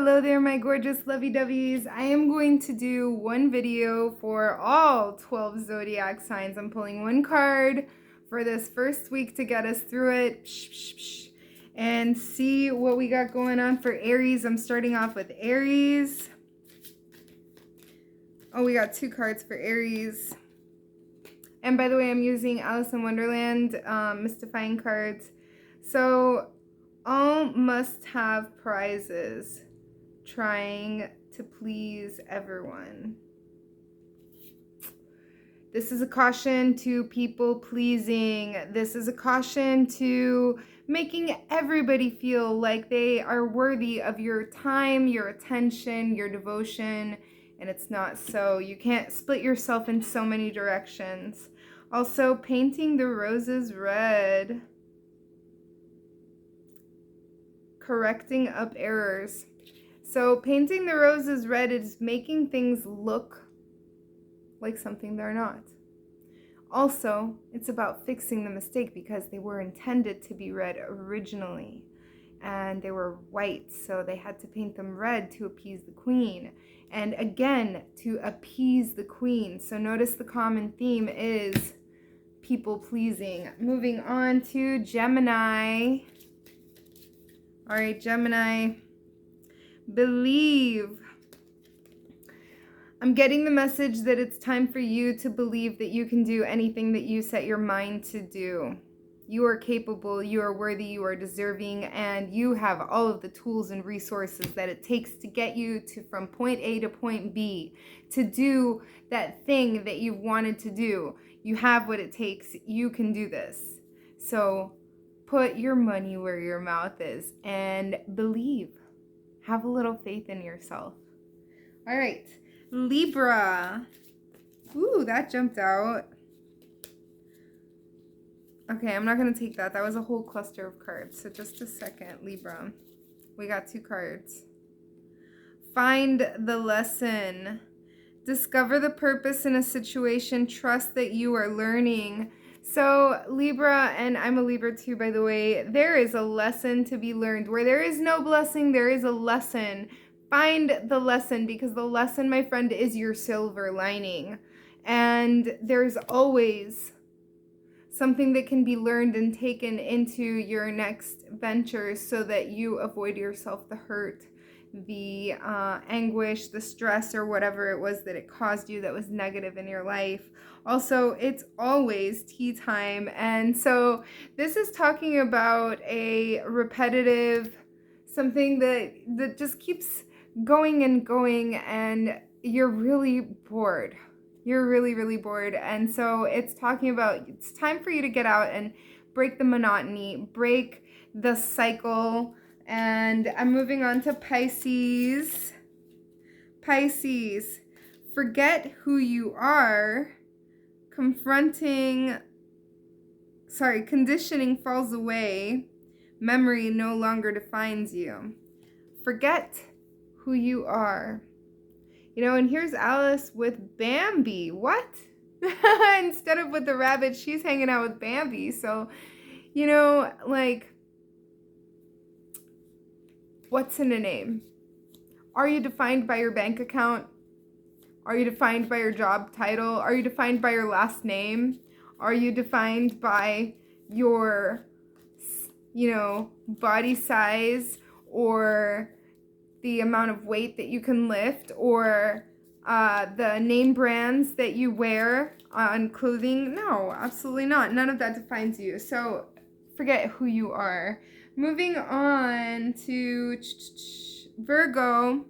Hello there, my gorgeous lovey-doveys. I am going to do one video for all 12 zodiac signs. I'm pulling one card for this first week to get us through it and see what we got going on for Aries. I'm starting off with Aries. Oh, we got two cards for Aries. And by the way, I'm using Alice in Wonderland mystifying cards. So all must-have prizes, trying to please everyone. This is a caution to people pleasing. This is a caution to making everybody feel like they are worthy of your time, your attention, your devotion, and it's not so. You can't split yourself in so many directions. Also, painting the roses red. Correcting up errors. So painting the roses red is making things look like something they're not. Also, it's about fixing the mistake because they were intended to be red originally and they were white, so they had to paint them red to appease the queen, and again to appease the queen. So notice the common theme is people pleasing. Moving on to Gemini. All right, Gemini, believe. I'm getting the message that it's time for you to believe that you can do anything that you set your mind to do. You are capable, you are worthy, you are deserving, and you have all of the tools and resources that it takes to get you to from point A to point B, to do that thing that you've wanted to do. You have what it takes. You can do this. So put your money where your mouth is and believe. Have a little faith in yourself. All right, Libra. Ooh, that jumped out. Okay, I'm not going to take that. That was a whole cluster of cards. So just a second, Libra. We got two cards. Find the lesson. Discover the purpose in a situation. Trust that you are learning. So Libra, and I'm a Libra too, by the way, there is a lesson to be learned. Where there is no blessing, there is a lesson. Find the lesson, because the lesson, my friend, is your silver lining. And there's always something that can be learned and taken into your next ventures so that you avoid yourself the hurt, the anguish, the stress, or whatever it was that it caused you that was negative in your life. Also, it's always tea time. And so this is talking about a repetitive, something that just keeps going and going, and you're really bored. You're really, really bored. And so it's talking about, it's time for you to get out and break the monotony, break the cycle. And I'm moving on to Pisces. Pisces, forget who you are. Conditioning falls away. Memory no longer defines you. Forget who you are. You know, and here's Alice with Bambi. What? Instead of with the rabbit, she's hanging out with Bambi. So, you know, like, what's in a name? Are you defined by your bank account? Are you defined by your job title? Are you defined by your last name? Are you defined by your, you know, body size, or the amount of weight that you can lift, or the name brands that you wear on clothing? No, absolutely not. None of that defines you. So forget who you are. Moving on to Virgo.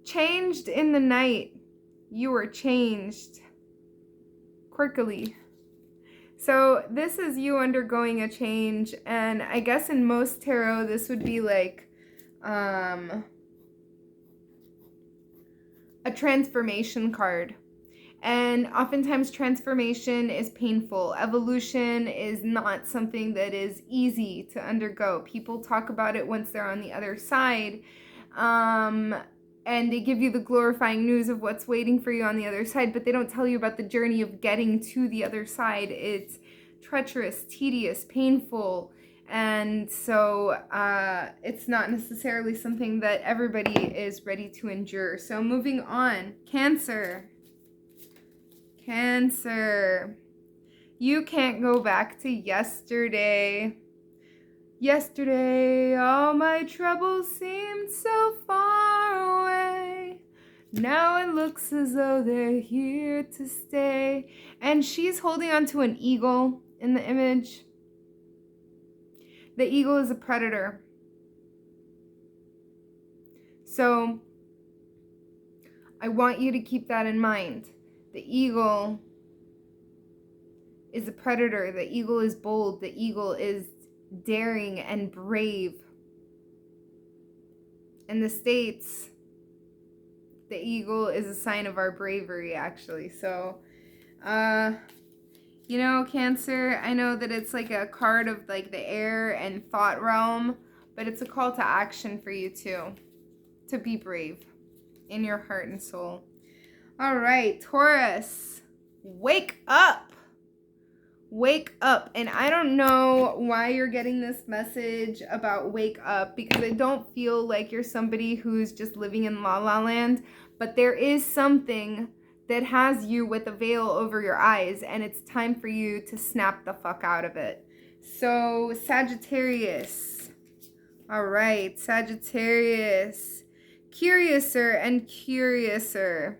Changed in the night. You were changed quirkily. So this is you undergoing a change, and I guess in most tarot this would be like a transformation card. And oftentimes transformation is painful. Evolution is not something that is easy to undergo. People talk about it once they're on the other side. And they give you the glorifying news of what's waiting for you on the other side, but they don't tell you about the journey of getting to the other side. It's treacherous, tedious, painful, And so it's not necessarily something that everybody is ready to endure. So moving on, Cancer. Cancer. You can't go back to yesterday. Yesterday, all my troubles seemed so far away. Now it looks as though they're here to stay. And she's holding onto an eagle in the image. The eagle is a predator. So I want you to keep that in mind. The eagle is a predator. The eagle is bold. The eagle is daring and brave. In the States, the eagle is a sign of our bravery, actually. So, you know, Cancer, I know that it's like a card of like the air and thought realm, but it's a call to action for you too, to be brave in your heart and soul. All right, Taurus, wake up. Wake up. And I don't know why you're getting this message about wake up, because I don't feel like you're somebody who's just living in la la land, but there is something that has you with a veil over your eyes, and it's time for you to snap the fuck out of it. So Sagittarius. All right, Sagittarius. Curiouser and curiouser.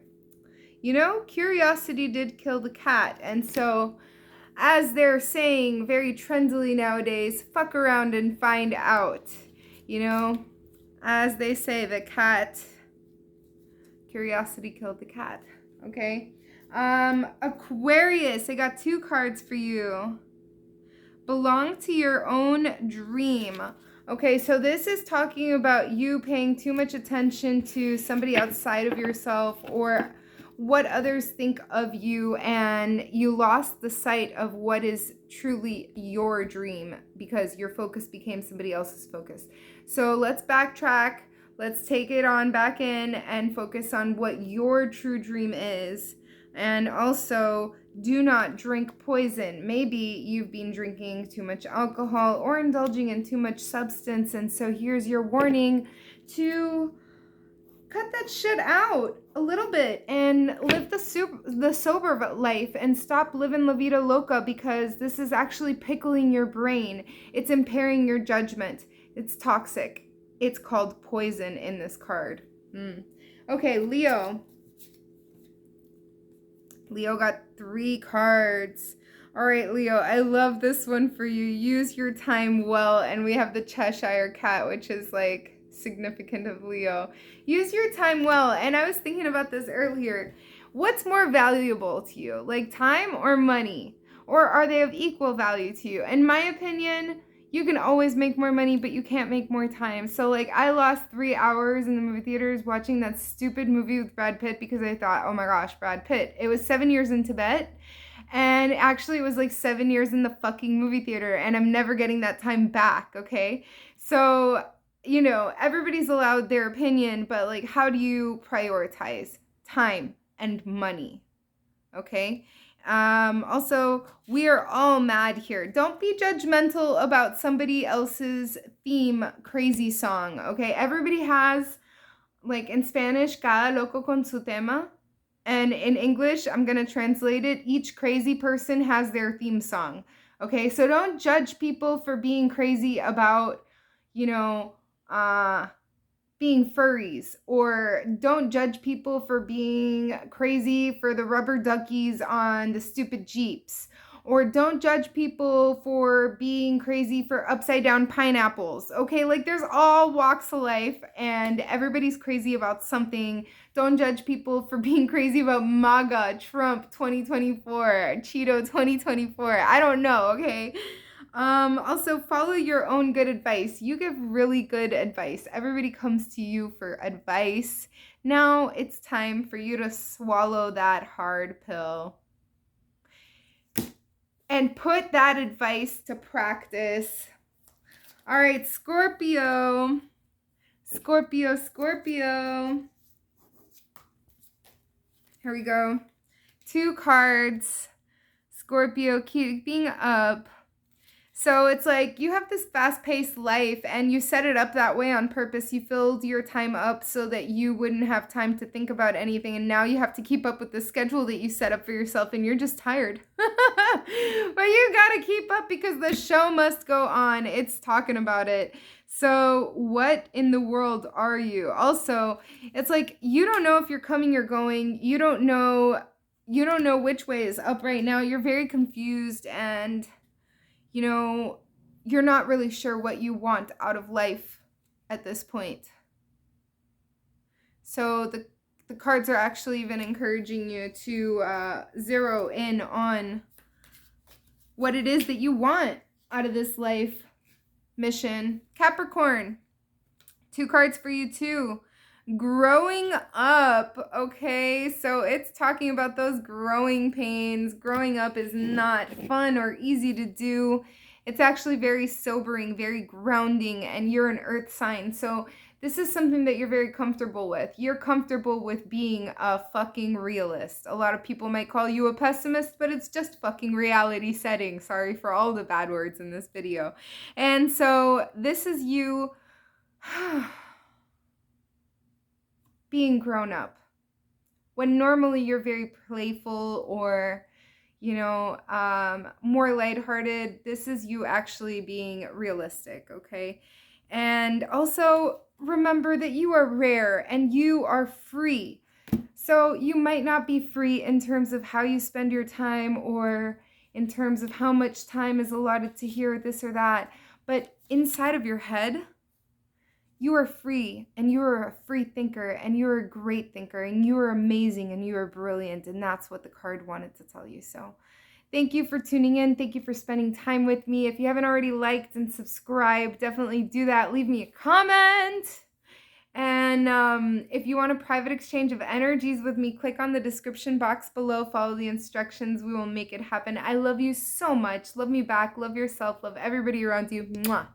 You know, curiosity did kill the cat, and so as they're saying very trendily nowadays, fuck around and find out. You know, as they say, the cat, curiosity killed the cat. Okay. Aquarius, I got 2 cards for you. Belong to your own dream. Okay, so this is talking about you paying too much attention to somebody outside of yourself or what others think of you, and you lost the sight of what is truly your dream because your focus became somebody else's focus. So let's backtrack. Let's take it on back in and focus on what your true dream is. And also, do not drink poison. Maybe you've been drinking too much alcohol or indulging in too much substance, and so here's your warning to cut that shit out a little bit and live the sober life and stop living la vida loca, because this is actually pickling your brain. It's impairing your judgment. It's toxic. It's called poison in this card. Okay, Leo. Leo got 3 cards. All right, Leo, I love this one for you. Use your time well. And we have the Cheshire Cat, which is like significant of Leo. Use your time well. And I was thinking about this earlier. What's more valuable to you, like time or money? Or are they of equal value to you? In my opinion, you can always make more money, but you can't make more time. So like I lost 3 hours in the movie theaters watching that stupid movie with Brad Pitt because I thought, oh my gosh, Brad Pitt. It was 7 years in Tibet. And actually it was like 7 years in the fucking movie theater, and I'm never getting that time back, okay? So, you know, everybody's allowed their opinion, but like, how do you prioritize time and money? Okay. Also, we are all mad here. Don't be judgmental about somebody else's theme crazy song. Okay. Everybody has, like in Spanish, cada loco con su tema. And in English, I'm going to translate it. Each crazy person has their theme song. Okay. So don't judge people for being crazy about, you know, being furries, or don't judge people for being crazy for the rubber duckies on the stupid Jeeps, or don't judge people for being crazy for upside down pineapples. Okay, like there's all walks of life and everybody's crazy about something. Don't judge people for being crazy about MAGA, Trump 2024, Cheeto 2024. I don't know, okay? Also follow your own good advice. You give really good advice. Everybody comes to you for advice. Now it's time for you to swallow that hard pill and put that advice to practice. All right, Scorpio. Scorpio, Scorpio. Here we go. 2 cards. Scorpio, keeping up. So it's like you have this fast-paced life and you set it up that way on purpose. You filled your time up so that you wouldn't have time to think about anything. And now you have to keep up with the schedule that you set up for yourself and you're just tired. But you gotta keep up because the show must go on. It's talking about it. So what in the world are you? Also, it's like you don't know if you're coming or going. You don't know which way is up right now. You're very confused and you're not really sure what you want out of life at this point. So the cards are actually even encouraging you to zero in on what it is that you want out of this life mission. Capricorn, 2 cards for you too. Growing up, okay? So it's talking about those growing pains. Growing up is not fun or easy to do. It's actually very sobering, very grounding, and you're an earth sign. So this is something that you're very comfortable with. You're comfortable with being a fucking realist. A lot of people might call you a pessimist, but it's just fucking reality setting. Sorry for all the bad words in this video. And so this is you being grown up. When normally you're very playful or, more lighthearted, this is you actually being realistic, okay? And also remember that you are rare and you are free. So you might not be free in terms of how you spend your time or in terms of how much time is allotted to hear this or that, but inside of your head, you are free, and you are a free thinker, and you are a great thinker, and you are amazing, and you are brilliant, and that's what the card wanted to tell you. So thank you for tuning in. Thank you for spending time with me. If you haven't already liked and subscribed, definitely do that. Leave me a comment. And if you want a private exchange of energies with me, click on the description box below. Follow the instructions. We will make it happen. I love you so much. Love me back. Love yourself. Love everybody around you. Mwah.